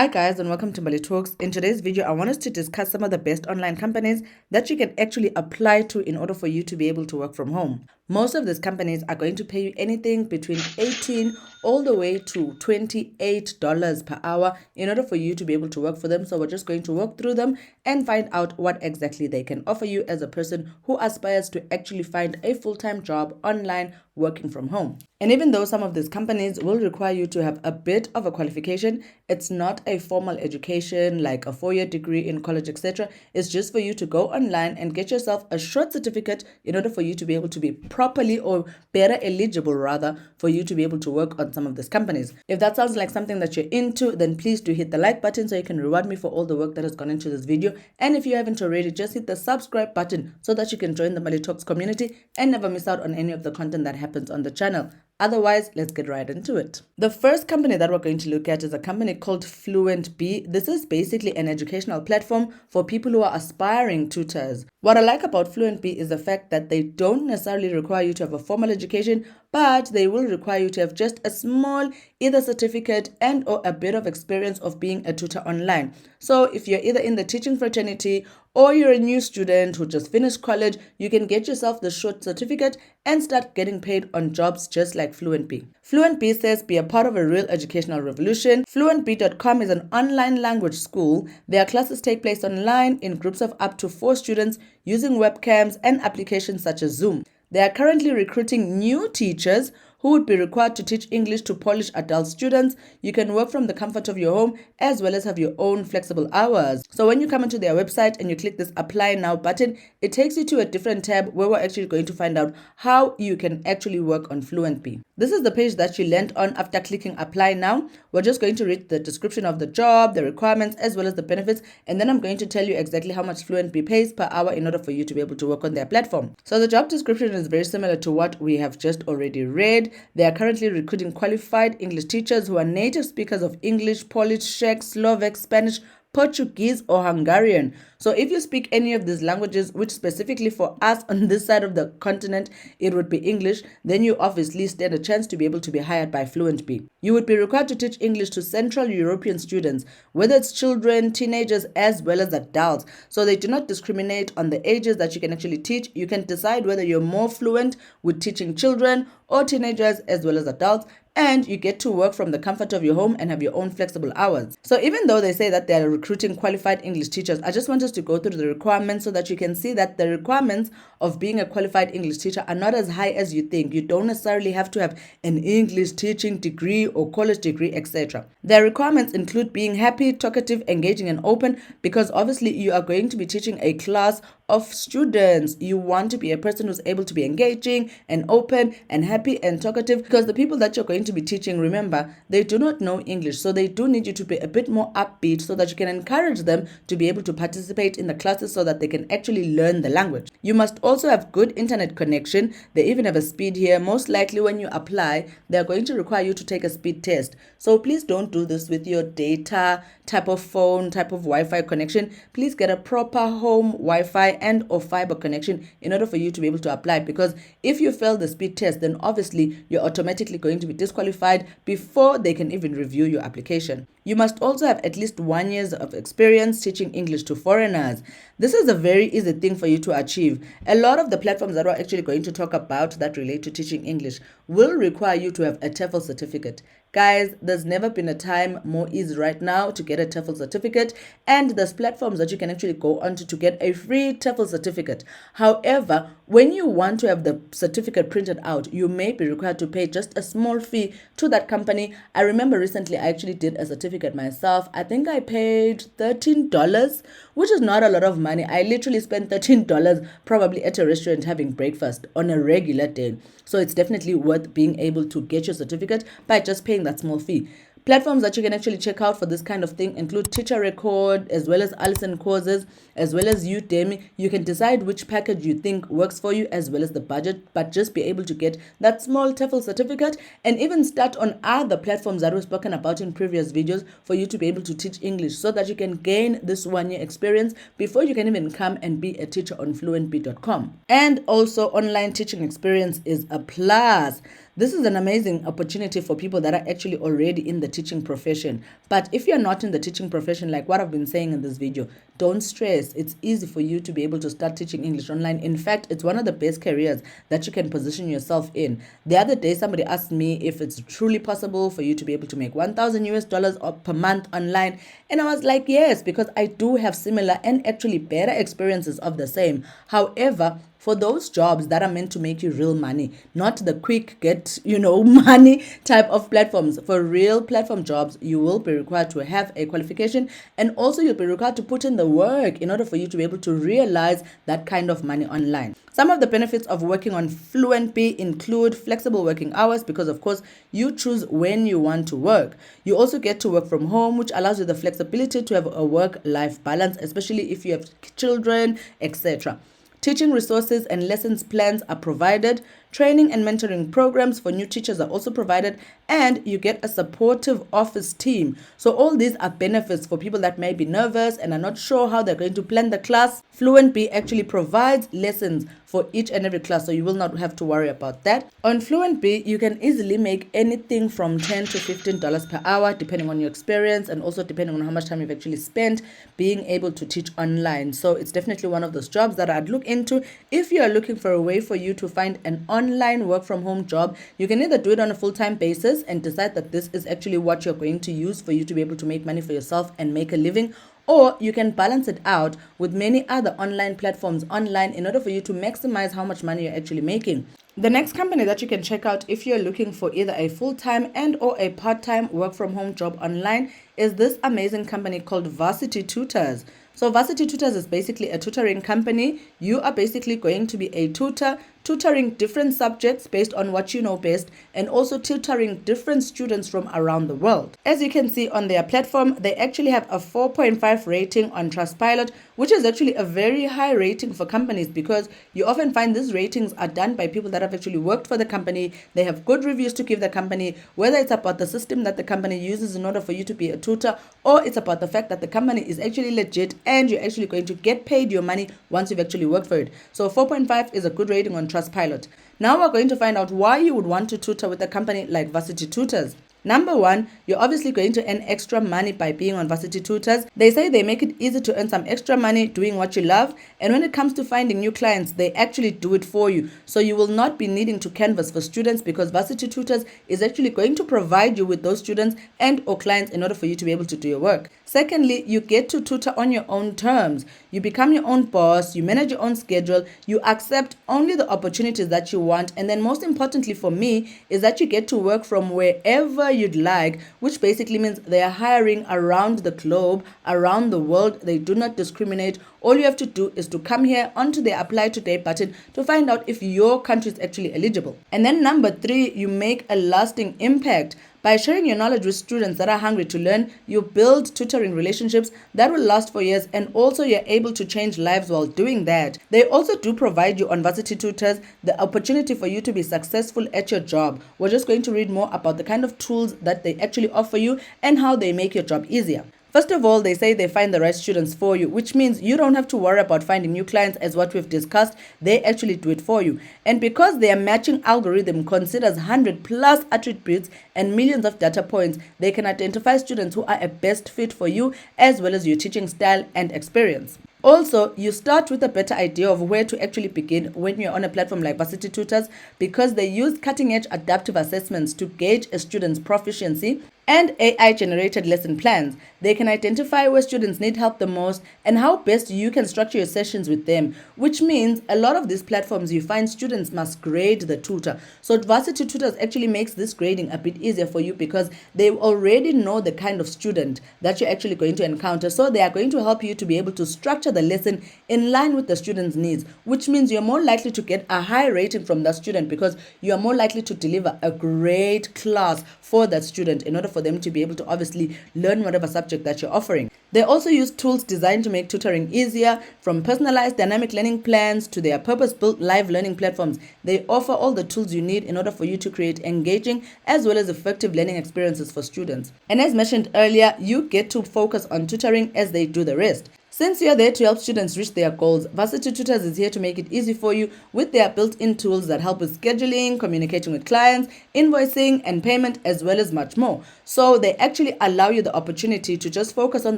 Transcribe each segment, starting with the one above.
Hi guys and welcome to Mali Talks. In today's video, I want us to discuss some of the best online companies that you can actually apply to in order for you to be able to work from home. Most of these companies are going to pay you anything between 18 all the way to $28 per hour in order for you to be able to work for them. So we're just going to walk through them and find out what exactly they can offer you as a person who aspires to actually find a full-time job online working from home. And even though some of these companies will require you to have a bit of a qualification, it's not a formal education like a 4-year degree in college, etc. It's just for you to go online and get yourself a short certificate in order for you to be able to be properly or better eligible rather for you to be able to work on some of these companies. If that sounds like something that you're into, then please do hit the like button so you can reward me for all the work that has gone into this video. And if you haven't already, just hit the subscribe button so that you can join the Mali Talks community and never miss out on any of the content that happens on the channel. Otherwise, let's get right into it. The first company that we're going to look at is a company called FluentB. This is basically an educational platform for people who are aspiring tutors. What I like about FluentB is the fact that they don't necessarily require you to have a formal education, but they will require you to have just a small either certificate and or a bit of experience of being a tutor online. So if you're either in the teaching fraternity or you're a new student who just finished college, you can get yourself the short certificate and start getting paid on jobs just like FluentB. FluentB says be a part of a real educational revolution. FluentB.com is an online language school. Their classes take place online in groups of up to 4 students using webcams and applications such as Zoom. They are currently recruiting new teachers who would be required to teach English to Polish adult students. You can work from the comfort of your home as well as have your own flexible hours. So when you come into their website and you click this apply now button, it takes you to a different tab where we're actually going to find out how you can actually work on FluentB. This is the page that you land on after clicking apply now. We're just going to read the description of the job, the requirements, as well as the benefits, and then I'm going to tell you exactly how much FluentB pays per hour in order for you to be able to work on their platform. So the job description is very similar to what we have just already read. They are currently recruiting qualified English teachers who are native speakers of English, Polish, Czech, Slovak, Spanish, Portuguese, or Hungarian. So if you speak any of these languages, which specifically for us on this side of the continent, it would be English, then you obviously stand a chance to be able to be hired by FluentB. You would be required to teach English to Central European students, whether it's children, teenagers, as well as adults. So they do not discriminate on the ages that you can actually teach. You can decide whether you're more fluent with teaching children or teenagers as well as adults, and you get to work from the comfort of your home and have your own flexible hours. So even though they say that they are recruiting qualified English teachers, I just want us to go through the requirements so that you can see that the requirements of being a qualified English teacher are not as high as you think. You don't necessarily have to have an English teaching degree or college degree, etc. Their requirements include being happy, talkative, engaging, and open, because obviously you are going to be teaching a class of students. You want to be a person who's able to be engaging and open and happy and talkative, because the people that you're going to be teaching, remember, they do not know English, so they do need you to be a bit more upbeat so that you can encourage them to be able to participate in the classes so that they can actually learn the language. You must also have good internet connection. They even have a speed here. Most likely when you apply, they're going to require you to take a speed test. So please don't do this with your data type of phone, type of Wi-Fi connection. Please get a proper home Wi-Fi and or fiber connection in order for you to be able to apply, because if you fail the speed test, then obviously you're automatically going to be disqualified before they can even review your application. You must also have at least 1 year of experience teaching English to foreigners. This is a very easy thing for you to achieve. A lot of the platforms that we're actually going to talk about that relate to teaching English will require you to have a TEFL certificate. Guys, there's never been a time more easy right now to get a TEFL certificate, and there's platforms that you can actually go onto to get a free TEFL certificate. However, when you want to have the certificate printed out, you may be required to pay just a small fee to that company. I remember recently I actually did a certificate myself. I think I paid $13, which is not a lot of money. I literally spent $13 probably at a restaurant having breakfast on a regular day. So it's definitely worth being able to get your certificate by just paying that small fee. Platforms that you can actually check out for this kind of thing include Teacher Record, as well as Allison Courses, as well as Udemy. You can decide which package you think works for you as well as the budget, but just be able to get that small TEFL certificate and even start on other platforms that we've spoken about in previous videos for you to be able to teach English, so that you can gain this 1 year experience before you can even come and be a teacher on FluentB.com. And also online teaching experience is a plus. This is an amazing opportunity for people that are actually already in the teaching profession. But if you're not in the teaching profession, like what I've been saying in this video, don't stress. It's easy for you to be able to start teaching English online. In fact, it's one of the best careers that you can position yourself in. The other day, somebody asked me if it's truly possible for you to be able to make 1,000 US dollars per month online. And I was like, yes, because I do have similar and actually better experiences of the same. However, for those jobs that are meant to make you real money, not the quick get, money type of platforms. For real platform jobs, you will be required to have a qualification, and also you'll be required to put in the work in order for you to be able to realize that kind of money online. Some of the benefits of working on FluentB include flexible working hours, because of course you choose when you want to work. You also get to work from home, which allows you the flexibility to have a work-life balance, especially if you have children, etc. Teaching resources and lessons plans are provided. Training and mentoring programs for new teachers are also provided, and you get a supportive office team. So all these are benefits for people that may be nervous and are not sure how they're going to plan the class. FluentB actually provides lessons for each and every class, so you will not have to worry about that. On FluentB, you can easily make anything from $10 to $15 per hour, depending on your experience and also depending on how much time you've actually spent being able to teach online. So it's definitely one of those jobs that I'd look into. If you are looking for a way for you to find an online work from home job, you can either do it on a full-time basis and decide that this is actually what you're going to use for you to be able to make money for yourself and make a living, or you can balance it out with many other online platforms online in order for you to maximize how much money you're actually making. The next company that you can check out if you're looking for either a full-time and or a part-time work from home job online is this amazing company called Varsity Tutors. So Varsity Tutors is basically a tutoring company. You are basically going to be a tutor, tutoring different subjects based on what you know best, and also tutoring different students from around the world. As you can see on their platform, they actually have a 4.5 rating on Trustpilot, which is actually a very high rating for companies, because you often find these ratings are done by people that have actually worked for the company. They have good reviews to give the company, whether it's about the system that the company uses in order for you to be a tutor, or it's about the fact that the company is actually legit and you're actually going to get paid your money once you've actually worked for it. So 4.5 is a good rating on Trustpilot. Now we're going to find out why you would want to tutor with a company like Varsity Tutors. Number one, you're obviously going to earn extra money by being on Varsity Tutors. They say they make it easy to earn some extra money doing what you love. And when it comes to finding new clients, they actually do it for you. So you will not be needing to canvas for students, because Varsity Tutors is actually going to provide you with those students and or clients in order for you to be able to do your work. Secondly, you get to tutor on your own terms. You become your own boss, you manage your own schedule, you accept only the opportunities that you want. And then most importantly for me is that you get to work from wherever you'd like, which basically means they are hiring around the globe, around the world. They do not discriminate. All you have to do is to come here onto the apply today button to find out if your country is actually eligible. And then number three, you make a lasting impact. By sharing your knowledge with students that are hungry to learn, you build tutoring relationships that will last for years, and also you're able to change lives while doing that. They also do provide you on Varsity Tutors the opportunity for you to be successful at your job. We're just going to read more about the kind of tools that they actually offer you and how they make your job easier. First of all, they say they find the right students for you, which means you don't have to worry about finding new clients, as what we've discussed. They actually do it for you. And because their matching algorithm considers 100 plus attributes and millions of data points, they can identify students who are a best fit for you, as well as your teaching style and experience. Also, you start with a better idea of where to actually begin when you're on a platform like Varsity Tutors, because they use cutting-edge adaptive assessments to gauge a student's proficiency, and AI-generated lesson plans. They can identify where students need help the most and how best you can structure your sessions with them, which means a lot of these platforms you find students must grade the tutor. So Varsity Tutors actually makes this grading a bit easier for you, because they already know the kind of student that you're actually going to encounter. So they are going to help you to be able to structure the lesson in line with the student's needs, which means you're more likely to get a high rating from that student, because you are more likely to deliver a great class for that student in order for them to be able to obviously learn whatever subject that you're offering. They also use tools designed to make tutoring easier, from personalized dynamic learning plans to their purpose-built live learning platforms. They offer all the tools you need in order for you to create engaging as well as effective learning experiences for students. And as mentioned earlier, you get to focus on tutoring as they do the rest. Since you're there to help students reach their goals, Varsity Tutors is here to make it easy for you with their built-in tools that help with scheduling, communicating with clients, invoicing, and payment, as well as much more. So they actually allow you the opportunity to just focus on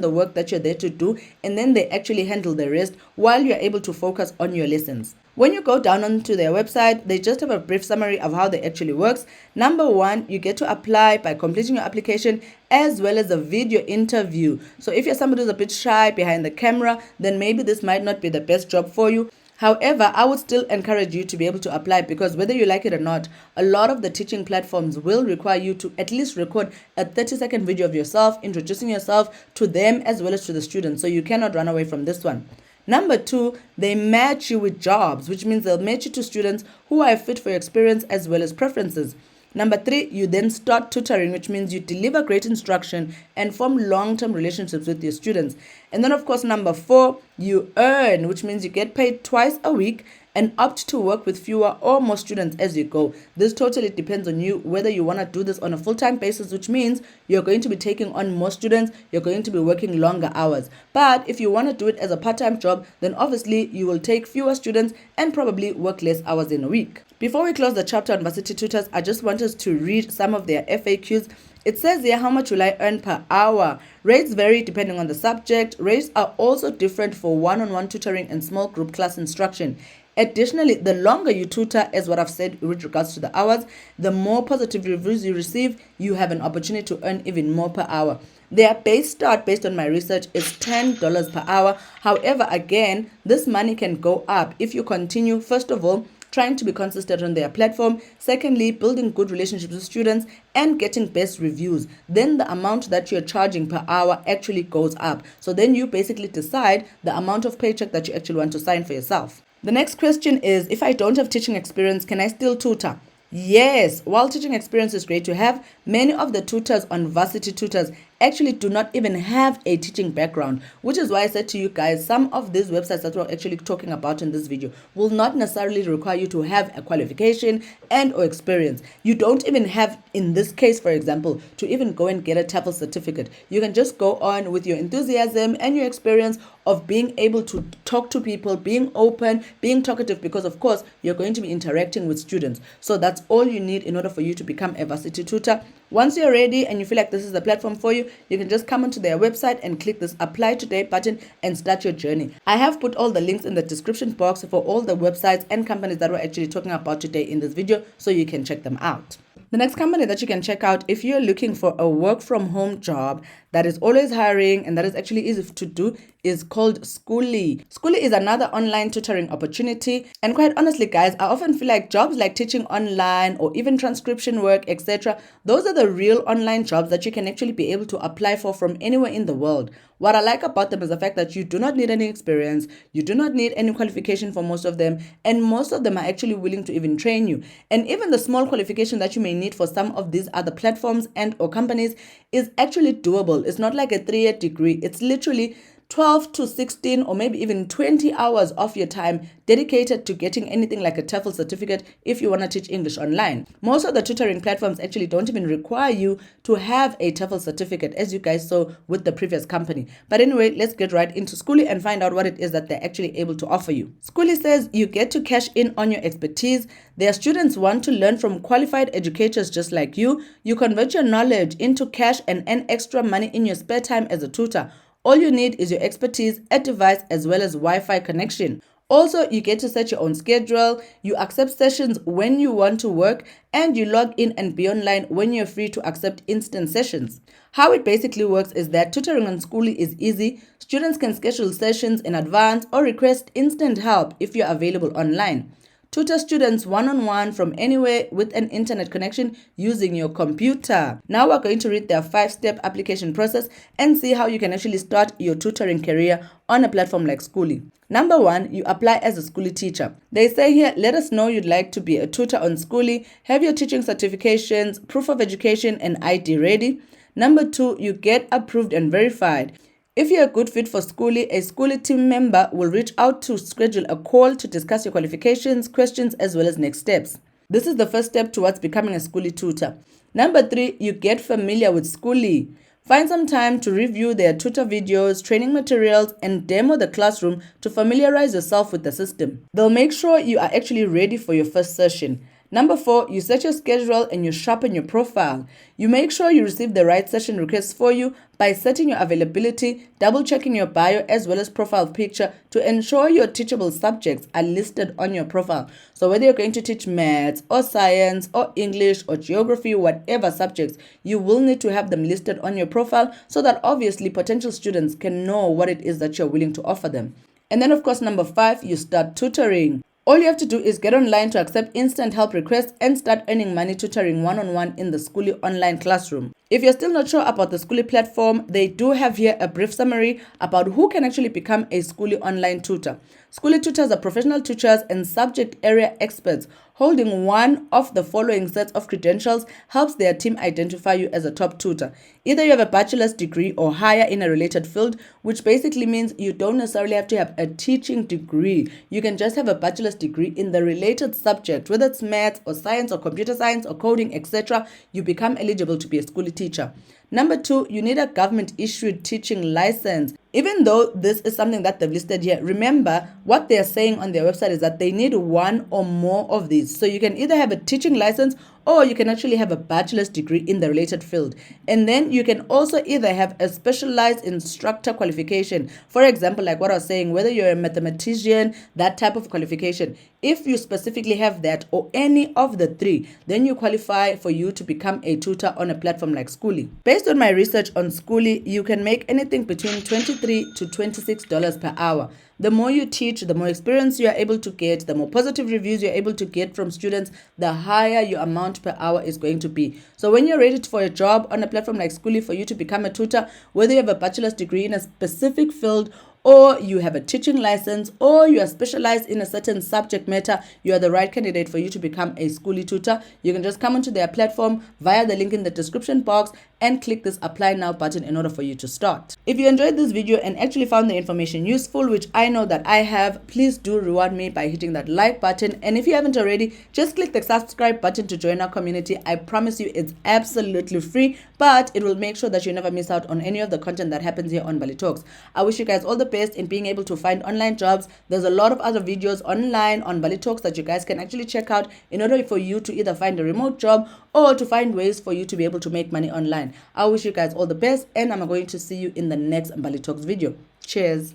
the work that you're there to do, and then they actually handle the rest while you're able to focus on your lessons. When you go down onto their website, they just have a brief summary of how they actually works. Number one, you get to apply by completing your application as well as a video interview. So if you're somebody who's a bit shy behind the camera, then maybe this might not be the best job for you. However, I would still encourage you to be able to apply, because whether you like it or not, a lot of the teaching platforms will require you to at least record a 30-second video of yourself, introducing yourself to them as well as to the students. So you cannot run away from this one. Number two, they match you with jobs, which means they'll match you to students who are fit for your experience as well as preferences. Number three, you then start tutoring, which means you deliver great instruction and form long-term relationships with your students. And then, of course, number four, you earn, which means you get paid twice a week and opt to work with fewer or more students as you go. This totally depends on you, whether you want to do this on a full-time basis, which means you're going to be taking on more students, you're going to be working longer hours. But if you want to do it as a part-time job, then obviously you will take fewer students and probably work less hours in a week. Before we close the chapter on Varsity Tutors, I just want us to read some of their FAQs. It says here, how much will I earn per hour? Rates vary depending on the subject. Rates are also different for one-on-one tutoring and small group class instruction. Additionally, the longer you tutor, as what I've said with regards to the hours, the more positive reviews you receive, you have an opportunity to earn even more per hour. Their base start, based on my research, is $10 per hour. However, again, this money can go up if you continue, first of all, trying to be consistent on their platform. Secondly, building good relationships with students and getting best reviews. Then the amount that you're charging per hour actually goes up. So then you basically decide the amount of paycheck that you actually want to sign for yourself. The next question is, if I don't have teaching experience, can I still tutor? Yes, while teaching experience is great to have, many of the tutors on Varsity Tutors actually do not even have a teaching background, which is why I said to you guys, some of these websites that we're actually talking about in this video will not necessarily require you to have a qualification and or experience. You don't even have, in this case, for example, to even go and get a TEFL certificate. You can just go on with your enthusiasm and your experience of being able to talk to people, being open, being talkative, because of course you're going to be interacting with students. So that's all you need in order for you to become a Varsity tutor. Once you're ready and you feel like this is the platform for you, you can just come onto their website and click this apply today button and start your journey. I have put all the links in the description box for all the websites and companies that we're actually talking about today in this video, so you can check them out. The next company that you can check out if you're looking for a work from home job that is always hiring and that is actually easy to do is called Skooly. Skooly is another online tutoring opportunity, and quite honestly guys, I often feel like jobs like teaching online or even transcription work, etc., those are the real online jobs that you can actually be able to apply for from anywhere in the world. What I like about them is the fact that you do not need any experience, you do not need any qualification for most of them, and most of them are actually willing to even train you. And even the small qualification that you may need for some of these other platforms and or companies is actually doable. It's not like a 3-year degree. It's literally 12 to 16 or maybe even 20 hours of your time dedicated to getting anything like a TEFL certificate if you want to teach English online. Most of the tutoring platforms actually don't even require you to have a TEFL certificate, as you guys saw with the previous company. But anyway, let's get right into Skooly and find out what it is that they're actually able to offer you. Skooly says you get to cash in on your expertise. Their students want to learn from qualified educators just like you. You convert your knowledge into cash and earn extra money in your spare time as a tutor. All you need is your expertise, a device, as well as Wi-Fi connection. Also, you get to set your own schedule, you accept sessions when you want to work, and you log in and be online when you're free to accept instant sessions. How it basically works is that tutoring on Skooly is easy. Students can schedule sessions in advance or request instant help if you're available online. Tutor students one-on-one from anywhere with an internet connection using your computer. Now we're going to read their 5-step application process and see how you can actually start your tutoring career on a platform like Skooly. Number 1, you apply as a Skooly teacher. They say here, let us know you'd like to be a tutor on Skooly, have your teaching certifications, proof of education, and ID ready. Number 2, you get approved and verified. If you're a good fit for Skooly, a Skooly team member will reach out to schedule a call to discuss your qualifications, questions, as well as next steps. This is the first step towards becoming a Skooly tutor. Number 3, you get familiar with Skooly. Find some time to review their tutor videos, training materials, and demo the classroom to familiarize yourself with the system. They'll make sure you are actually ready for your first session. Number 4, you set your schedule and you sharpen your profile. You make sure you receive the right session requests for you by setting your availability, double checking your bio as well as profile picture to ensure your teachable subjects are listed on your profile. So whether you're going to teach maths or science or English or geography, whatever subjects, you will need to have them listed on your profile so that obviously potential students can know what it is that you're willing to offer them. And then of course, number 5, you start tutoring. All you have to do is get online to accept instant help requests and start earning money tutoring one-on-one in the Skooly online classroom. If you're still not sure about the Skooly platform, they do have here a brief summary about who can actually become a Skooly online tutor. Skooly tutors are professional teachers and subject area experts. Holding one of the following sets of credentials helps their team identify you as a top tutor. Either you have a bachelor's degree or higher in a related field, which basically means you don't necessarily have to have a teaching degree. You can just have a bachelor's degree in the related subject, whether it's maths or science or computer science or coding, etc. You become eligible to be a Skooly teacher. Number 2, you need a government-issued teaching license. Even though this is something that they've listed here, remember what they're saying on their website is that they need one or more of these. So you can either have a teaching license or you can actually have a bachelor's degree in the related field. And then you can also either have a specialized instructor qualification. For example, like what I was saying, whether you're a mathematician, that type of qualification. If you specifically have that or any of the 3, then you qualify for you to become a tutor on a platform like Skooly. Based on my research on Skooly, you can make anything between $23 to $26 per hour. The more you teach, the more experience you are able to get, the more positive reviews you're able to get from students, the higher your amount per hour is going to be. So when you're ready for a job on a platform like Skooly for you to become a tutor, whether you have a bachelor's degree in a specific field or you have a teaching license, or you are specialized in a certain subject matter, you are the right candidate for you to become a Skooly tutor. You can just come onto their platform via the link in the description box and click this apply now button in order for you to start. If you enjoyed this video and actually found the information useful, which I know that I have, please do reward me by hitting that like button. And if you haven't already, just click the subscribe button to join our community. I promise you it's absolutely free, but it will make sure that you never miss out on any of the content that happens here on Bali Talks. I wish you guys all the best in being able to find online jobs. There's a lot of other videos online on Bali Talks that you guys can actually check out in order for you to either find a remote job or to find ways for you to be able to make money online. I wish you guys all the best, and I'm going to see you in the next Bali Talks video. Cheers.